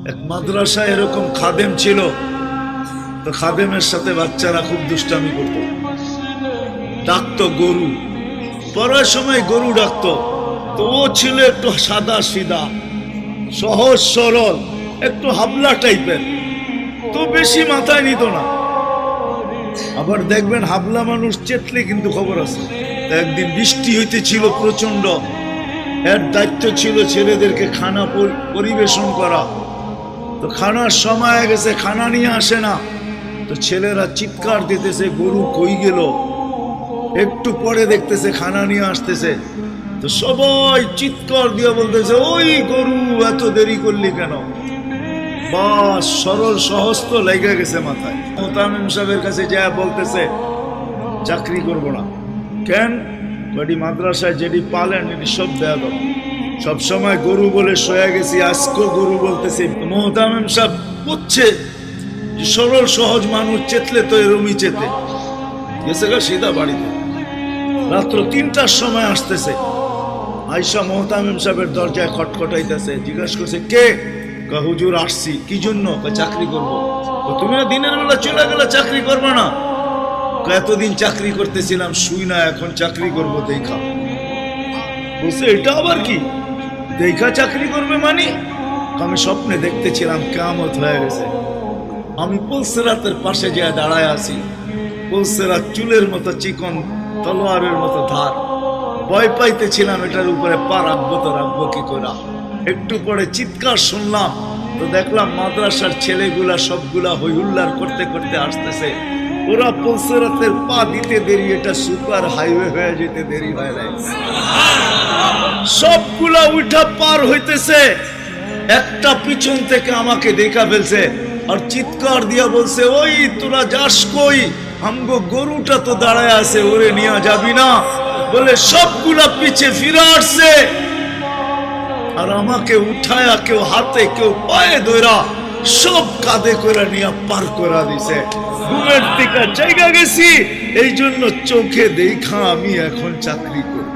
এক মাদ্রাসায় এরকম খাদেম ছিল, তো খাদেমের সাথে বাচ্চারা খুব দুষ্টামি করত, ডাকতো গরু, পড়ার সময় গরু ডাকতো। তো ও ছিল একটু সাদা সিধা, সহজ সরল, একটু হাবলা টাইপের, তো বেশি মাথায় নিত না। আবার দেখবেন হাবলা মানুষ চেতলে কিন্তু খবর আছে। একদিন বৃষ্টি হইতেছিল প্রচন্ড, এর দায়িত্ব ছিল ছেলেদেরকে খানা পরিবেশন করা। তো খানার সময় গেছে, খানা নিয়ে আসে না, তো ছেলেরা চিৎকার দিতেছে গরু কই গেল। একটু পরে দেখতেছে খানা নিয়ে আসতেছে, তো সবাই চিৎকার দিয়ে বলতেছে ওই গরু এত দেরি করলি কেন। বাস সরল সহজ তো লেগে গেছে মাথায়। মোতামিম সাহেবের কাছে যা বলতেছে চাকরি করব না। কেন? বাড়ি মাদ্রাসায় যেটি পালেন এটি সব দেয়া দাও, সবসময় গরু বলে শোয়া গেছি, আজকেও গরু বলতেছি। মোতামিম সাহেব বুঝছে যে সরল সহজ মানুষ চেতলে তো এরমই চেতে গেছে গা সিধা বাড়িতে। রাত্র ৩টার সময় আসতেছে, আয়সা মোহতামিম সাহেবের দরজায় খটখটাইতেছে, জিজ্ঞাসা করছে কে? হুজুর আসছি। কি জন্য? চাকরি করবো। তুমি না দিনের বেলা চলে গেলে চাকরি করবো না? এতদিন চাকরি করতেছিলাম শুই না, এখন চাকরি করবো দেখা। বলছে এটা আবার কি দেখা চাকরি করবে মানে? আমি স্বপ্নে দেখতেছিলাম কিয়ামত হয়ে গেছে, আমি পুলসিরাতের পাশে যা দাঁড়ায় আছি, পুলসিরাত চুলের মতো চিকন, তলোয়ারের মতো ধার। ভয় পাইতেছিলাম এটার উপরে পা রাখবো তো রাখবো কি করে। একটু পরে চিৎকার শুনলাম, তো দেখলাম মাদ্রাসার ছেলেগুলা সবগুলা হইহুল্লার করতে করতে আসতেছে। ওরা পুলসিরাতের পা দিতে দেরি, এটা সুপার হাইওয়ে হয়ে যেতে দেরি হয় নাই। সবগুলা উঠা পার হইতেছে, একটা পিছন থেকে আমাকে দেখা ফেলছে আর চিৎকার দিয়া বলছে ওই তোরা যাস কই? আমগো গরুটা তো দাঁড়ায় আছে, ওরে নিয়ে যাবি না? বলে সবগুলা পিছে ফিরে আসছে আর আমাকে উঠায়া কেউ হাতে কেউ পায়ে ধরা সব কাঁধে করে নিয়ে পার করা দিছে। ঘুমের থেকে জায়গা গেছি, এই জন্য চোখে দেখা আমি এখন চাকরি করি।